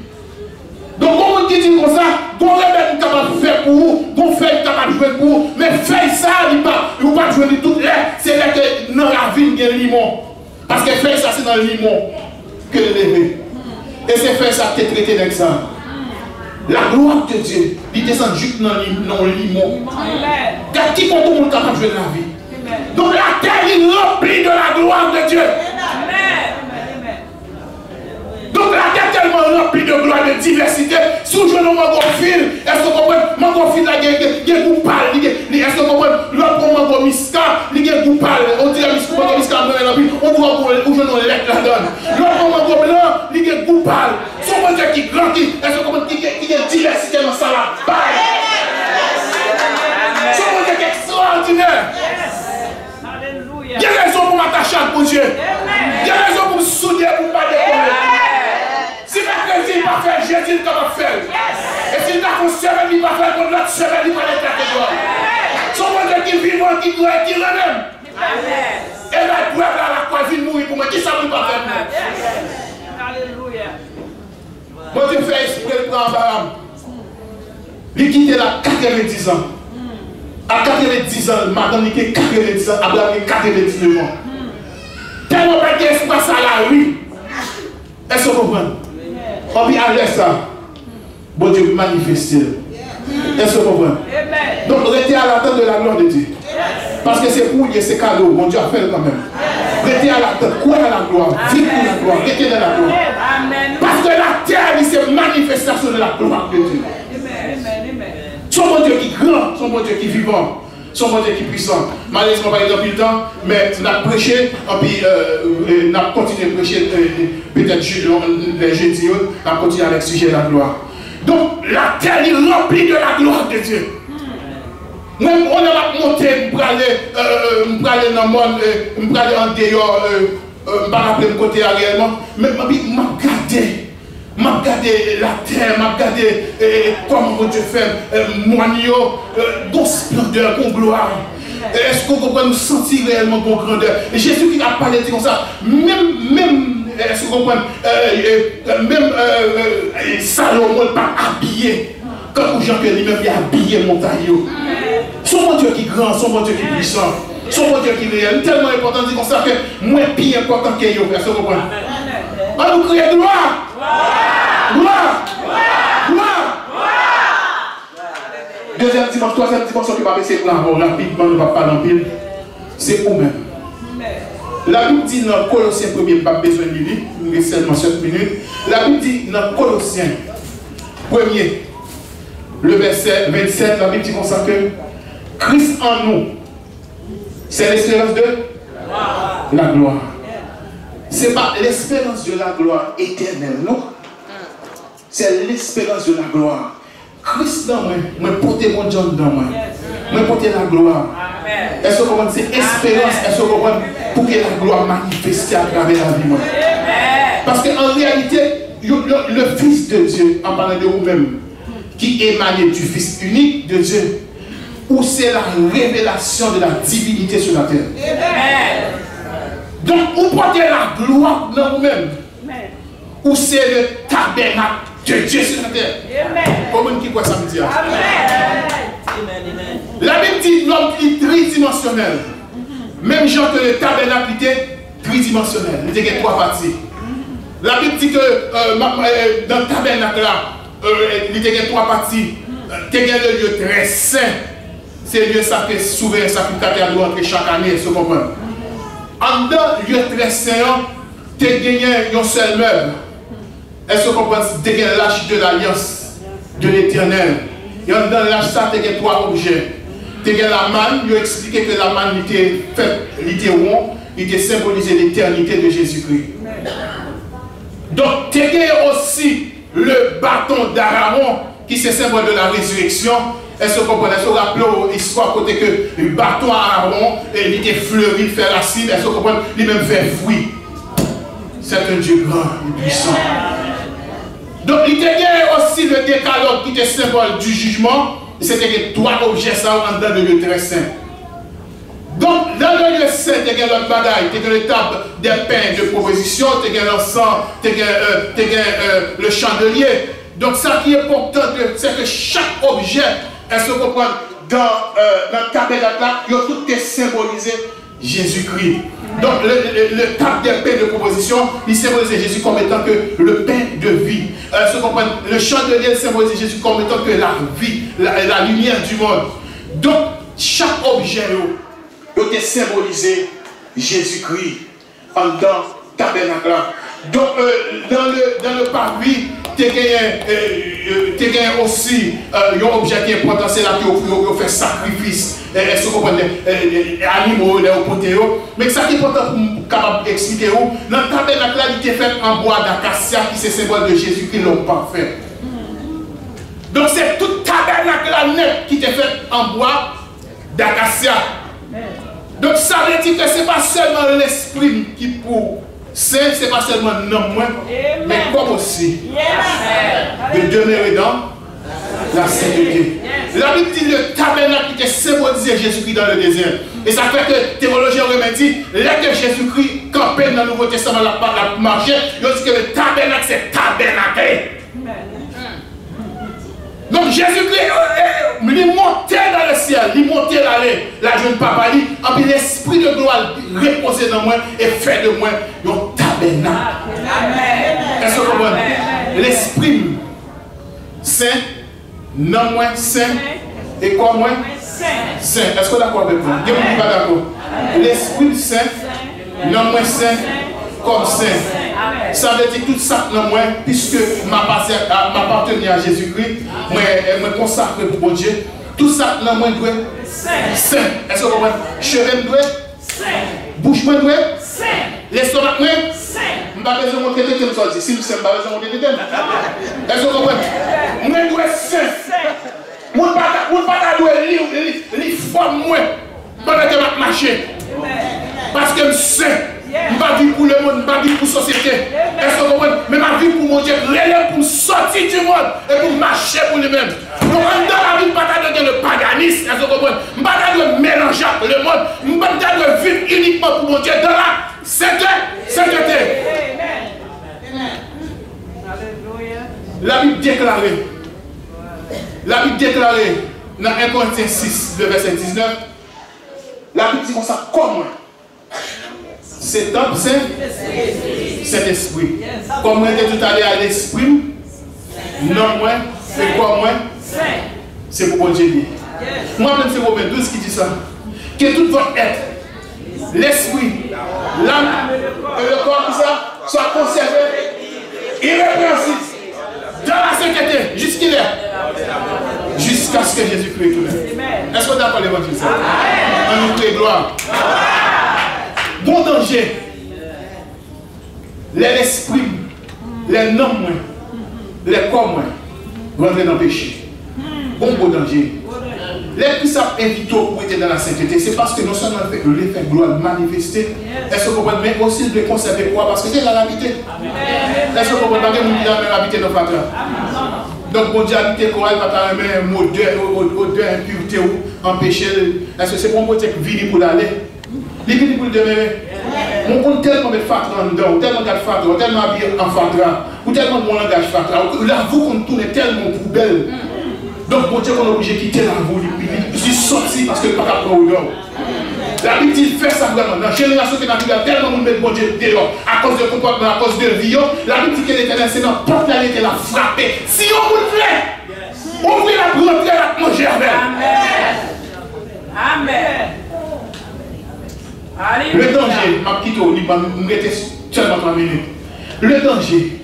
Donc, comment on dit comme ça, qu'on remède capable de faire pour vous, qu'on fait capable de jouer pour vous, mais faire ça, il ne va pas jouer de toutes les. C'est là que dans la ville, il y a le limon. Parce que faire ça, c'est dans le limon que le lever. Et c'est faire ça, tu es traité avec ça. La gloire de Dieu, il descend juste dans le limon. Car qui compte tout le monde capable de jouer la vie. Donc la terre est remplie de la gloire de Dieu. Donc la terre est tellement remplie de gloire, de diversité. Si je ne m'en fil, est-ce que vous comprenez? Mon fil là, il y a un goût pâle. Est-ce que vous comprenez? L'autre mon miska, il y a un goût pâle. On dit la miska, on voit où je ne l'ai la donne. L'autre mon blanc, il y a un goût pâle. Son Dieu qui grandit, est-ce que vous comprenez? Il y a une diversité dans ça là. Son Dieu qui est extraordinaire. Il y a raison pour m'attacher à mon Dieu. Il y a raison pour me soutenir, pour ne pas décoller. Si mercredi il va faire, jeudi il va faire. Et si ta semaine il va faire, pour l'autre semaine il va être là. Son Dieu qui vit, qui doit être, qui remède. Et la douleur là, la croix vient mourir pour moi. Qui ça ne va faire? Alléluia. Mon Dieu fait exprès de prendre Abraham. Il quitte là 90 ans. À 90 ans, madame il a 90 ans, Abraham il a 99 ans. Tellement pas d'espace à la rue. Est-ce que vous comprenez? On vit à l'aise ça. Bon Dieu manifeste. Est-ce que vous comprenez? Donc restez à l'attente de la gloire de Dieu. Parce que c'est pour lui, c'est cadeau. Mon Dieu a fait quand même. Restez à l'attente. Quoi dans la gloire? Vivez pour la gloire. Restez dans la gloire. Parce que la terre, c'est manifestation de la gloire de Dieu. Son bon Dieu qui est grand, son bon Dieu qui est vivant, son bon Dieu qui est puissant. Malheureusement, pas depuis le temps, mais on a prêché, et puis on a continué à prêcher peut-être les jeudis, on a continué avec le sujet de la gloire. Donc, la terre est remplie de la gloire de Dieu. Même on a monté, on va aller dans le monde, on va aller en dehors, on va rappeler le côté réellement, mais je vais regarder la terre, je regarder comment Dieu fait, moignon, con splendeur, con gloire. Est-ce qu'on peut nous sentir réellement con grandeur? Jésus qui a parlé comme ça, même est-ce qu'on comprend, même Salomon n'est pas habillé. Quand Jean que lui-même est habillé montagne. Son bon Dieu qui est grand, son bon Dieu qui est puissant, son bon Dieu qui est réel, tellement important de dire comme ça que moins plus important que vous. Est-ce que vous comprenez? On nous crie gloire! Gloire! Gloire! Deuxième dimanche, troisième dimanche, qui va baisser plan, rapidement, nous ne va pas dans pile. C'est vous-même. La Bible dit dans Colossiens 1er, pas besoin de lire, nous avons seulement 7 minutes. La Bible dit dans Colossiens 1er, le verset 27, la Bible dit comme ça que Christ en nous, c'est l'espérance de la gloire. Ce n'est pas l'espérance de la gloire éternelle, non. C'est l'espérance de la gloire. Christ dans moi, porter mon Dieu dans moi. Moi porter la gloire. Est-ce que vous comprenez? C'est espérance, est-ce que vous comprenez? Pour que la gloire manifeste à travers la vie. Parce qu'en réalité, le Fils de Dieu, en parlant de vous-même, qui émane du Fils unique de Dieu, où c'est la révélation de la divinité sur la terre. Donc, vous portez la gloire dans vous-même, où c'est le tabernacle de Dieu sur la terre. Comment qui croit ça me dit? La Bible dit l'homme est tridimensionnel. Même genre que le tabernacle était tridimensionnel. Il y a trois parties. La Bible dit que dans le tabernacle là, il y a trois parties. Il y a le lieu très saint. C'est le lieu sacré, souverain, sacrificateur doit entrer chaque année, se comprendre. En dedans, le lieu très saint, tu as gagné un seul meuble. Est-ce que vous comprenez? Tu as gagné l'arche de l'alliance de l'éternel. Et en dedans, l'arche, ça, tu as gagné trois objets. Tu as gagné la manne, il a expliqué que la manne était faite, il était rond, il était symbolisé l'éternité de Jésus-Christ. Donc, tu as gagné aussi le bâton d'Aaron, qui c'est symbole de la résurrection. Est-ce que vous comprenez? Est-ce que vous rappelez l'histoire côté que le bâton à Aaron, il était fleuri, il fait racine. Est-ce que vous comprenez? Il même fait fruit. C'est un Dieu grand et puissant. Donc, il y a aussi le décalogue qui était symbole du jugement. C'était trois objets ça dans le lieu très saint. Donc, dans le lieu saint, il y a l'autre bagaille, il y a le table des pains de proposition, il y a l'encens, il y a le chandelier. Donc, ça qui est important, c'est que chaque objet, est-ce que vous comprenez, dans le tabernacle là, il y a tout est symbolisé Jésus-Christ. Donc, le table des pains de proposition, il symbolise Jésus comme étant que le pain de vie. Est-ce que vous comprenez, le chandelier symbolise Jésus comme étant que la vie, la lumière du monde. Donc, chaque objet, il est symbolisé Jésus-Christ en dans le tabernacle là. Donc, dans le parvis, tu as aussi un objet qui est important, c'est là que tu fais sacrifice. Est-ce que vous comprenez? Animaux, les potéos. Mais ça qui est important pour capable d'expliquer, dans le tabernacle, il est fait en bois d'acacia qui c'est symbole de Jésus-Christ, l'homme parfait. Donc, c'est tout tabernacle net qui est fait en bois d'acacia. Donc, ça veut dire que ce n'est pas seulement l'esprit qui pour. Ce n'est pas seulement non moins, mais comme aussi de demeurer dans la sainteté. La Bible dit le tabernacle qui est symbolisé Jésus-Christ dans le désert. Et ça fait que théologiens auraient dit, là que Jésus-Christ campait dans le Nouveau Testament la marché, ils ont dit que le tabernacle c'est tabernacle. Donc Jésus-Christ, il montait dans le ciel, il montait la jeune papa, et puis l'esprit de gloire reposait dans moi et fait de moi un tabernacle. Est-ce que vous comprenez? L'esprit saint, non moins saint, et quoi moins saint. Est-ce que vous êtes d'accord avec moi? Vous pas d'accord? L'esprit saint, non moins saint, comme saint. Ça veut dire tout ça dans moi, puisque m'appartenir à Jésus-Christ, moi consacré pour Dieu, tout ça dans moi doit saint. Est-ce que vous comprenez? Cheveux doit saint. Bouche moi doit saint. L'estomac moi saint. Je ne vais pas besoin de montrer des thèmes. Si nous ne sommes pas besoin de montrer des thèmes. Est-ce que vous comprenez? Moi doit saint. Moi ne dois pas lire forme moi pendant que je marche. Parce que je suis saint. Je ne vais pas vivre pour le monde, je ne vais pas vivre pour la société. Est-ce que vous comprenez? Mais je vais vivre pour mon Dieu, relève pour sortir du monde et pour marcher pour lui-même. Donc, dans la vie, je ne vais pas le paganisme. Est-ce que vous comprenez? Je ne vais pas mélanger le monde. Je ne vais pas vivre uniquement pour mon Dieu dans la sainteté. La Bible déclarée. Dans 1 Corinthiens 6, le verset 19, la Bible dit comme ça, comme cet homme, c'est l'esprit. Comme moi, j'étais tout à l'heure à l'esprit, non, moi, c'est quoi, moi? C'est pour mon Dieu. Moi-même, c'est Romains 12 qui dit ça. Que tout votre être, l'esprit, l'âme et le corps, tout ça, soit conservé, irrépréhensible, dans la sainteté, jusqu'il est. Jusqu'à ce que Jésus-Christ tourne. Est-ce que vous d'accord l'évangile? On nous prie gloire. Bon danger. L'esprit, les noms, les corps, rentrer dans le péché. Bon danger. Les qui savent inviter pour être dans la sainteté, c'est parce que non seulement l'effet gloire manifesté, est-ce que vous comprenez, mais aussi de conserver quoi? Parce que c'est la habité. Est-ce que vous comprenez que nous avons habité dans le Fatra? Donc, bon Dieu habité quoi? Il va pas même odeur, impureté ou empêcher. Est-ce que c'est pour moi qui vient pour l'aller? Il vient pour le demeurer. On compte tellement de Fatra en dedans, tellement de Fatra, tellement habillé en Fatra, ou tellement de mon langage Fatra. Là, vous qu'on tourne tellement poubelle. Donc, bon Dieu, on est obligé de quitter la voie. Je suis sorti parce que le papa prend au dehors. La Bible dit fait ça vraiment. Dans la génération qui n'a plus tellement de monde met bon Dieu dehors à cause de comportement, à cause de vie. La Bible dit que l'Éternel, c'est dans la porte là, il a frappé. Si on vous le fait, ouvrez la porte, la manger avec. Amen. Amen. Le danger, ma petite, je vais seulement 3 minutes. Le danger.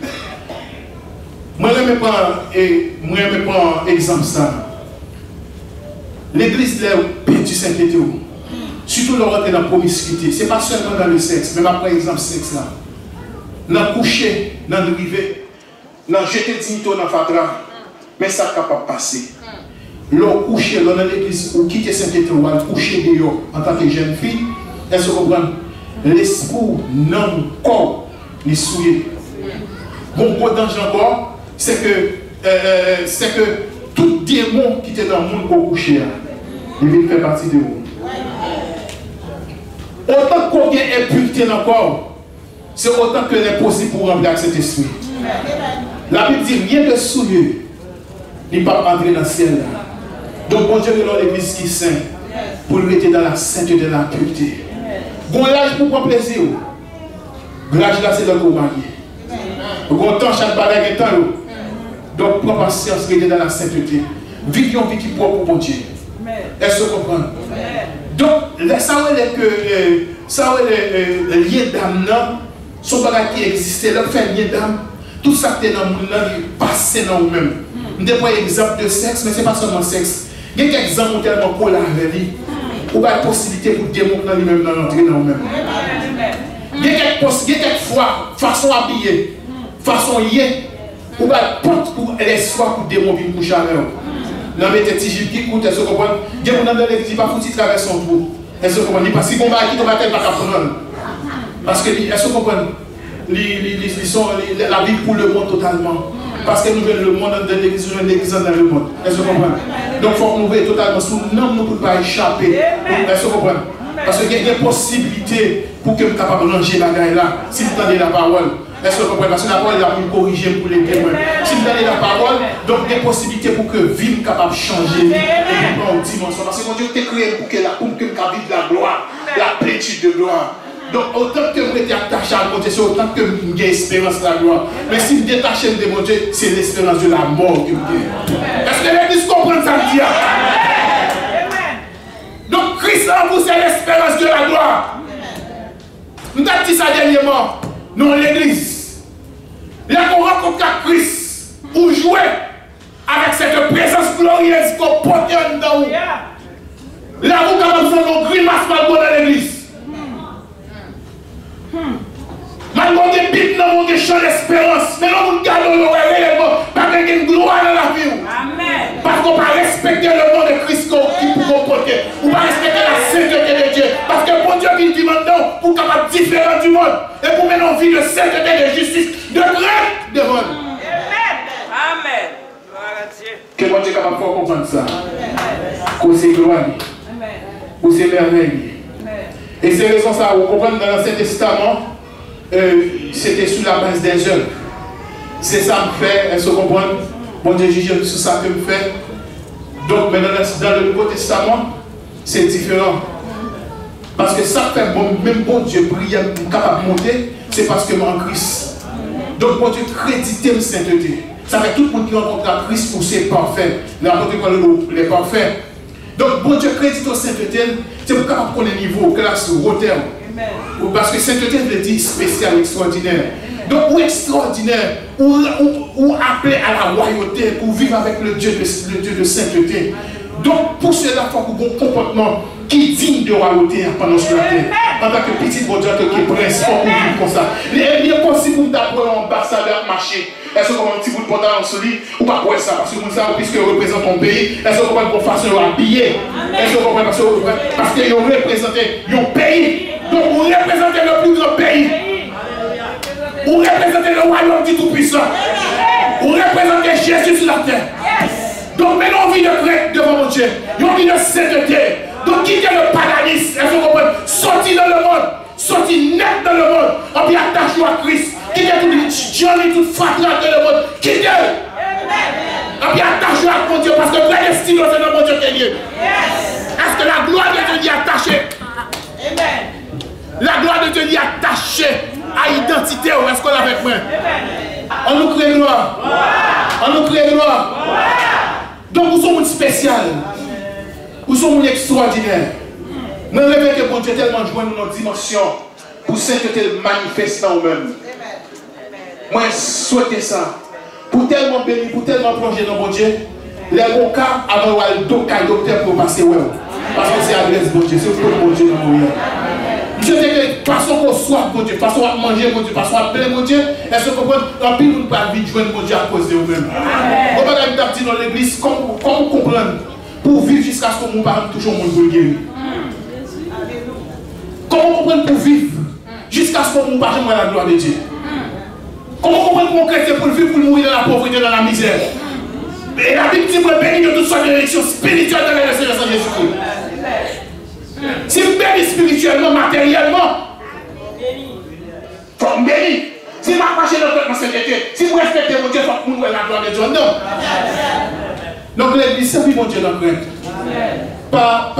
Moi, je me prends exemple ça. L'église là, perdu sainteté. Surtout le rentrer dans la promiscuité. Ce n'est pas seulement dans le sexe, mais par exemple, sexe là. Dans le coucher, dans le rivet, dans le jeter dignité dans le fatra. Mais ça n'est capable de passer. Le coucher dans l'église, ou quitter sainteté, ou coucher dehors en tant que jeune fille, elle se comprend. L'esprit, non, corps, les souillés. Bon, gros danger encore, c'est que tout démon qui était dans le monde pour coucher, il vient faire partie de vous. Autant qu'on y a impureté dans le corps, c'est autant que l'impossible pour remplir cet esprit. La Bible dit rien de souillé, il ne peut pas entrer dans le ciel. Donc, bon Dieu, dans l'église qui est sainte, pour le mettre dans la sainteté de la pureté. Bon l'âge pour prendre plaisir. L'âge là, c'est le marié. Bon temps, chaque bagaille est temps. Donc, prends patience, rester dans la sainteté. Vivez une vie qui est propre pour bon Dieu. Est-ce que vous comprenez? Donc, ça veut dire que les liens d'âme, sont bagages qui existaient, le fait lien d'âme, tout ça qui est dans le monde, il passe dans nous-mêmes. Je vais prendre un exemple de sexe, mais ce n'est pas seulement sexe. Il y a quelques exemples tellement cool avec lui. Ou a la possibilité pour démontrer lui-même dans l'entrée dans nous-mêmes. Il y a quelques fois, façon habillée, façon yé, ou a porte pour l'espoir pour démontrer une couche avec vous. Dans mes têtes, si qui coûte, elle se comprend. Il y a des gens dans l'église qui ne pas foutu traverser son trou. Elle se comprend. Parce que si on va quitter, on va pas prendre. Parce que elle se comprend. La vie pour le monde totalement. Parce que nous venons le monde dans l'église, nous venons l'église dans le monde. Elle se comprend. Donc il faut que nous veillions totalement sous nom, nous ne pouvons pas échapper. Elle se comprend. Parce qu'il y a des possibilités pour que nous soyons capables de ranger la gaille là, si vous entendez la parole. Est-ce que vous comprenez? Parce que la parole est pour corriger pour les témoins. Si vous donnez la parole, donc des possibilités pour que vie soit capable de changer et pour une dimension. Parce que mon Dieu t'a créé pour que nous vivions la gloire, la plénitude de gloire. Donc autant que vous êtes attaché à mon Dieu, c'est autant que vous avez espérance de la gloire. Mais si vous détachez de mon Dieu, c'est l'espérance de la mort que vous avez. Est-ce que l'église comprend ça? Donc Christ en vous, c'est l'espérance de la gloire. Nous avons dit ça dernièrement. Nous, l'église, là qu'on rencontre Christ pour jouer avec cette présence glorieuse qu'on porte dans nous. Là, vous avez besoin de grimaces dans l'église. Malgré des bites, nous avons des champs d'espérance. Mais nous, nous gardons le réellement parce qu'il y a une gloire dans la vie. Parce qu'on va respecter le nom de Christ qui peut porter. On va respecter la sainteté de Dieu. Parce que bon Dieu qui dit maintenant pour qu'on soit différent du monde. Et pour mener une vie de sainteté, de justice, de crainte devant nous. Amen. Gloire à Dieu. Que bon Dieu est capable de comprendre ça. Que c'est gloire. Que c'est merveille. Et c'est raison ça, vous comprenez dans l'Ancien Testament, c'était sur la base des œuvres. C'est ça que fait, elle se comprend. Bon Dieu juge sur ça que me fait. Donc maintenant dans le Nouveau Testament, c'est différent. Parce que ça fait même bon Dieu brillant, capable de monter, c'est parce que moi en Christ. Donc bon Dieu crédite la sainteté. Ça fait tout le monde qui rencontre Christ pour ses parfaits. L'apôtre les parfaits. Donc bon Dieu crédite la sainteté, c'est pour capable prendre le niveau, classe, hauteur. Parce que sainteté veut dire spécial, extraordinaire. Donc, ou extraordinaire, ou appelé à la royauté, pour vivre avec le Dieu de sainteté. Donc, pour cela, il faut qu'on ait un comportement qui est digne de royauté pendant sur la terre. en tant que petit bon Dieu, en tant que prince, pour vivre comme ça. Il est possible d'apprendre un ambassadeur marcher. Est-ce que comme un petit bout de pantalon sur lui, ou pas pour ça, parce que vous savez, puisque vous représentez ton pays, est-ce que vous comprenez pour façon habillé? Est-ce que vous comprenez parce que vous représentez un pays? Donc vous représentez le plus grand pays. Vous représentez le royaume du Tout-Puissant. Vous représentez Jésus sur la terre. Donc maintenant on vit de crainte devant mon Dieu. On vit de sainteté. Donc quittez le paganisme. Est-ce que vous comprenez? Sortez dans le monde. Sortez net dans le monde. Et puis attachez-vous à Christ. Quittez tout Johnny, toute fatras dans le monde. Quittez. Et puis attachez-vous à mon Dieu. Parce que prédestiné c'est dans mon Dieu qui est lié. Est-ce que la gloire de Dieu est attachée? La gloire de Dieu est attachée à l'identité. Est-ce qu'on est avec moi? On nous crée gloire. On nous crée gloire. Donc nous sommes spécial. Nous sommes extraordinaires. Nous rêvons que bon Dieu tellement joint dans notre dimension pour sainteté manifeste en nous-mêmes. Moi, je souhaite ça. Pour tellement bénir, pour tellement plonger dans mon Dieu, les bons cas avant le docteur pour passer. Parce que c'est adresse bon Dieu. C'est pour bon Dieu dans mon vie. Je dis que façon qu'on soit mon Dieu, façon à manger mon Dieu, façon à appeler mon Dieu, est-ce que vous comprenez? En plus, nous ne pouvons pas vite joindre mon Dieu à cause de vous-même. Vous pouvez dire dans l'église, comment vous comprenez? Pour vivre jusqu'à ce que mon parent toujours mon Dieu guéri. Comment vous comprenez pour vivre jusqu'à ce que mon parent moi la gloire de Dieu? Comment vous comprenez pour mon chrétien pour vivre, pour mourir dans la pauvreté, dans la misère? Et la Bible dit pour bénir de toutes sortes d'élections spirituelles dans le Seigneur Jésus-Christ. Si vous bénissez spirituellement, matériellement, il faut me bénir. Si vous m'accrochez dans sainteté, si vous respectez mon Dieu, il faut que vous voyez la gloire de Dieu. Non. Donc l'église, c'est oui mon Dieu dans le crainte. Pas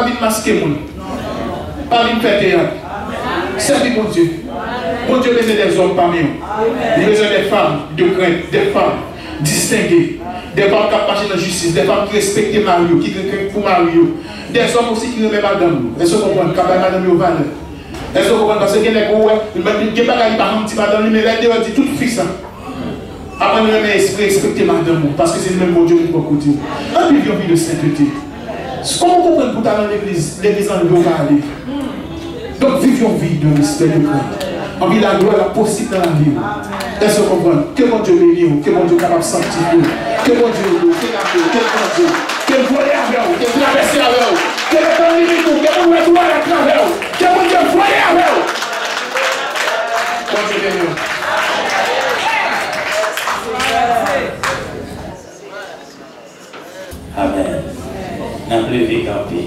vite masquer mon. Pas vite faire théâtre. C'est oui mon Dieu. Mon Dieu besoin des hommes parmi nous. Il a besoin des femmes de crainte, des femmes distinguées. Des femmes qui marchent dans la justice, des femmes qui respectent Mario, qui craignent pour Mario. Des hommes aussi qui remettent madame. Est-ce que vous comprenez? Qui a madame au valeur. Est-ce que vous comprenez? Parce que les gars, il n'y a pas de petit madame, mais là, il dit tout fils. Après, nous respecter madame, parce que c'est le même bon Dieu qui peut écouter. Un peu de vie de sainteté. Comment vous comprenez pour aller dans l'église? L'église en lieu va aller. Donc, vivions vie de respect de crainte. On vit la gloire possible dans la vie. Est-ce que vous comprenez? Que mon Dieu bénisse, que mon Dieu capable de sanctifier, que mon Dieu, que mon Dieu, que le voyez avec vous, que le traversez avec vous, que le temps limite vous, que mon Dieu à travers vous, que mon Dieu voyez avec vous. Bon Dieu bénisse. Amen. N'a plus vécu camper.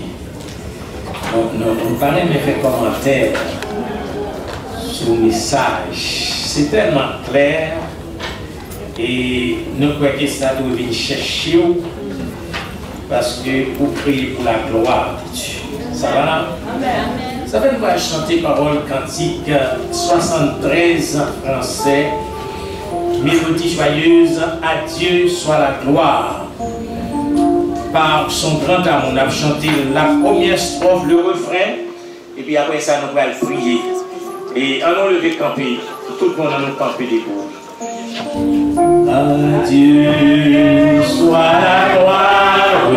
Nous parlons mais fait commentaire sur le message. C'est tellement clair et nous croyons que ça doit venir chercher parce que vous priez pour la gloire de Dieu. Ça va là? Amen. Ça fait nous va chanter parole cantique 73 en français. Mélodie joyeuse, à Dieu soit la gloire. Par son grand amour, on a chanté la première strophe, le refrain, et puis après ça, nous allons prier. Et allons lever camper, tout le monde allons camper debout. À Dieu soit la gloire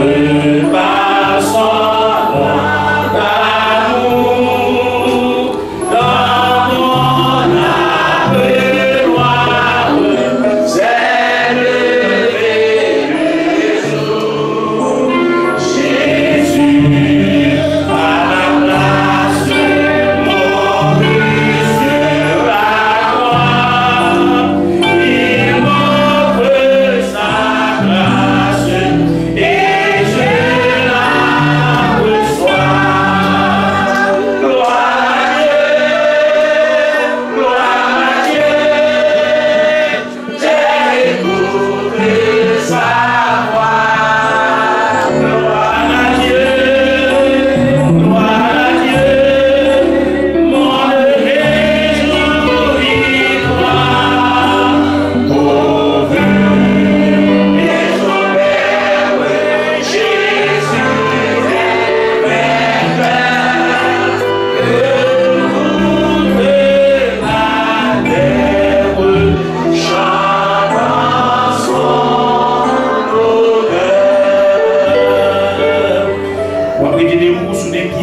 par son grand amour, dans mon âme gloire, c'est levé le jour. Jésus à la place de mon but sur la croix, il m'offre sa grâce et je la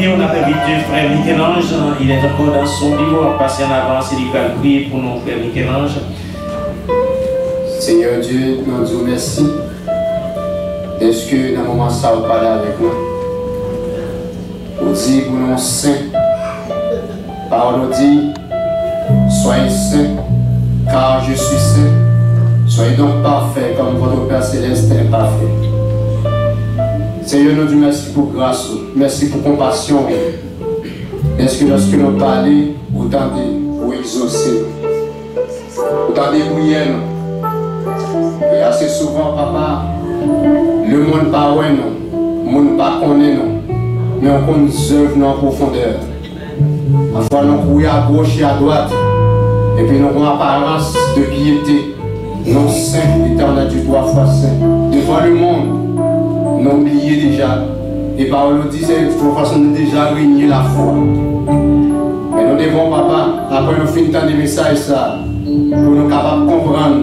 prier, on a invité frère Michel-Ange. Il est encore dans son bureau, on passe en avance, il va prier pour nous, frère Michel-Ange. Seigneur Dieu, nous disons merci. Est-ce que dans le moment ça, vous parlez avec moi? Vous dites pour nous saints. Parole dit, soyez saints, car je suis saint. Soyez donc parfaits comme votre Père Céleste est parfait. Seigneur, nous disons merci pour grâce, merci pour compassion. Est-ce que lorsque nous parlons, vous tendez, vous exaucez, vous tendez prier nous. Et assez souvent, papa, le monde pas ouais non, le monde pas connaît non, mais on connaît œuvre en profondeur. Parfois nous courir à gauche et à droite, et puis nous avons une apparence de piété, non saint, éternel du 3 fois saint. Devant le monde, nous oublions déjà. Et par le disait, de toute façon, nous déjà régné la foi. Mais nous devons, papa, après nous finissons des messages, ça, pour nous capables de comprendre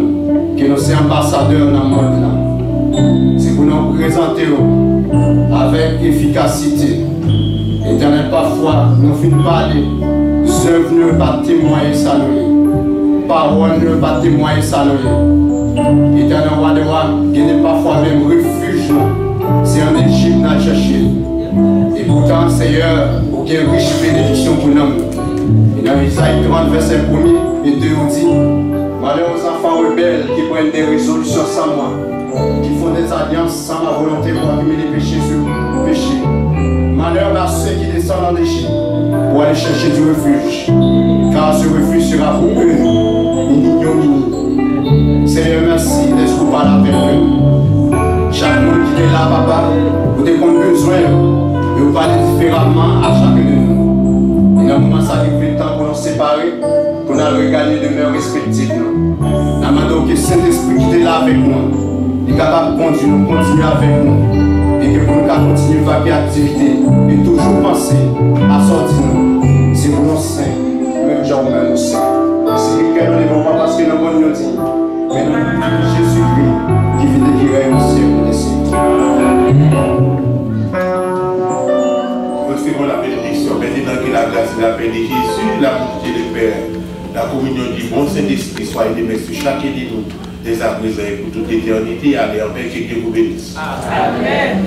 que nous sommes ambassadeurs dans le monde là. C'est pour nous présenter avec efficacité. Éternel, parfois, nous finissons de parler, œuvres ne pas témoigner ça nous. Parole ne pas témoigner ça nous. Éternel, roi de roi, il y a parfois même refuge. C'est en Égypte qu'on a cherché. Et pourtant, Seigneur, aucune riche bénédiction pour nous. Et dans Isaïe 30, verset 1er et 2, on dit, malheur aux enfants rebelles qui prennent des résolutions sans moi, qui font des alliances sans ma volonté pour accumuler les péchés sur péché. Malheur à ceux qui descendent en Égypte pour aller chercher du refuge, car ce refuge sera pour eux, ni ignominie. Seigneur, merci d'être coupable avec nous. Chaque monde qui est là, papa, vous avez besoin de vous parler différemment à chacun de nous. Et dans le moment, ça arrive le temps pour nous séparer, pour nous regagner de demeures respectives. Nous demandons que Saint-Esprit qui est là avec nous, est capable de continuer avec nous. Et que pour nous continuer à faire activité et toujours penser à sortir nous. C'est pour nous saints, même gens même nous saints. C'est quelqu'un nous ne devons pas parce que nous avons dit, mais nous Jésus-Christ qui vit de guérir nous ciel. Recevons la bénédiction, maintenant que la grâce et la paix de Jésus, la bonté du Père, la communion du bon Saint-Esprit soit aimée sur chacun de nous, dès à présent et pour toute l'éternité. Allez en paix, que Dieu vous bénisse. Amen.